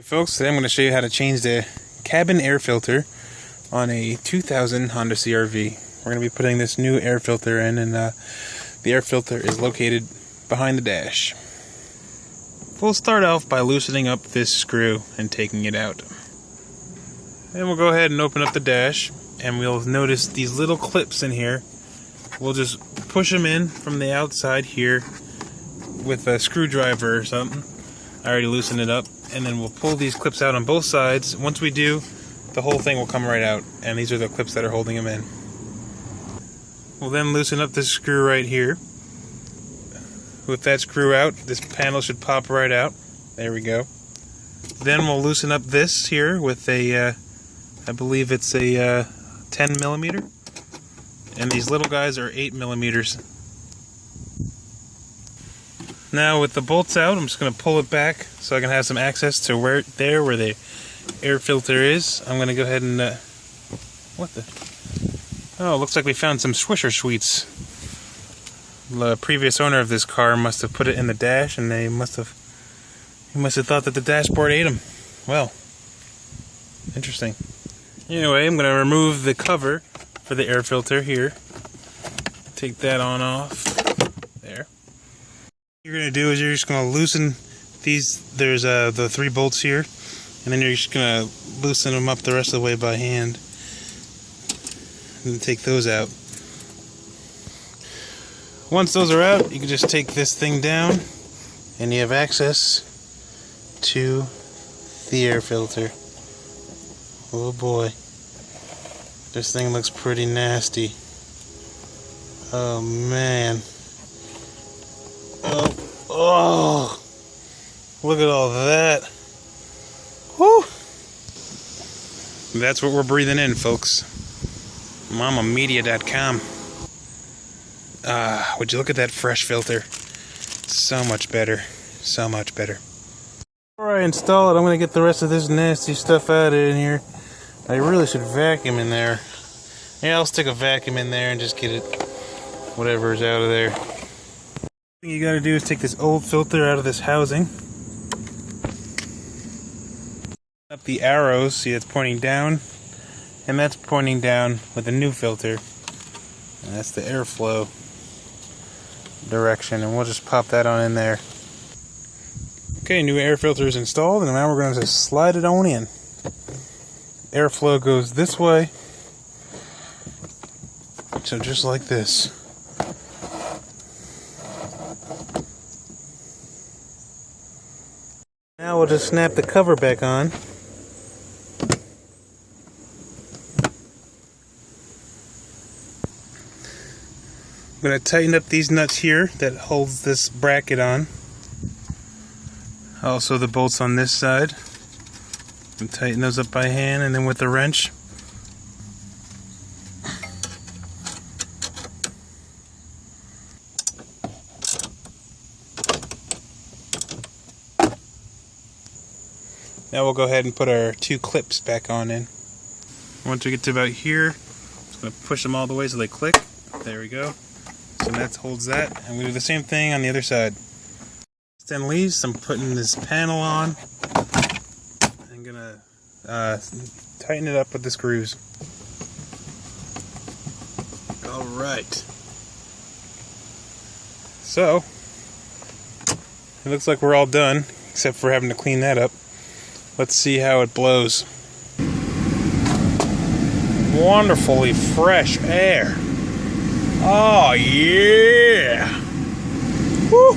Hey folks, today I'm going to show you how to change the cabin air filter on a 2000 Honda CRV. We're going to be putting this new air filter in, and the air filter is located behind the dash. We'll start off by loosening up this screw and taking it out. Then we'll go ahead and open up the dash, and we'll notice these little clips in here. We'll just push them in from the outside here with a screwdriver or something. I already loosened it up. And then we'll pull these clips out on both sides. Once we do, the whole thing will come right out, and these are the clips that are holding them in. We'll then loosen up this screw right here. With that screw out, this panel should pop right out. There we go. Then we'll loosen up this here with a, I believe it's a 10 millimeter, and these little guys are 8 millimeters. Now with the bolts out, I'm just going to pull it back so I can have some access to where the air filter is. I'm going to go ahead and, what the? Oh, looks like we found some Swisher Sweets. The previous owner of this car must have put it in the dash, and he must have thought that the dashboard ate them. Well, interesting. Anyway, I'm going to remove the cover for the air filter here. Take that on off. There. What you're going to do is you're just going to loosen these. There's the 3 bolts here, and then you're just going to loosen them up the rest of the way by hand and take those out. Once those are out, you can just take this thing down and you have access to the air filter. Oh boy, this thing looks pretty nasty. Oh man. Oh, look at all that. Whew. That's what we're breathing in, folks. MamaMedia.com. Would you look at that fresh filter? So much better. So much better. Before I install it, I'm going to get the rest of this nasty stuff out of in here. I really should vacuum in there. Yeah, I'll stick a vacuum in there and just get it, whatever's out of there. What you gotta do is take this old filter out of this housing. Up the arrows, see it's pointing down, and that's pointing down with the new filter. And that's the airflow direction, and we'll just pop that on in there. Okay, new air filter is installed, and now we're going to just slide it on in. Airflow goes this way, so just like this. Now we'll just snap the cover back on. I'm going to tighten up these nuts here that holds this bracket on. Also the bolts on this side. And tighten those up by hand, and then with the wrench. Now we'll go ahead and put our 2 clips back on in. Once we get to about here, just going to push them all the way so they click. There we go. So that holds that. And we do the same thing on the other side. Then leaves, I'm putting this panel on. I'm going to tighten it up with the screws. Alright. So, it looks like we're all done, except for having to clean that up. Let's see how it blows. Wonderfully fresh air. Oh yeah! Woo!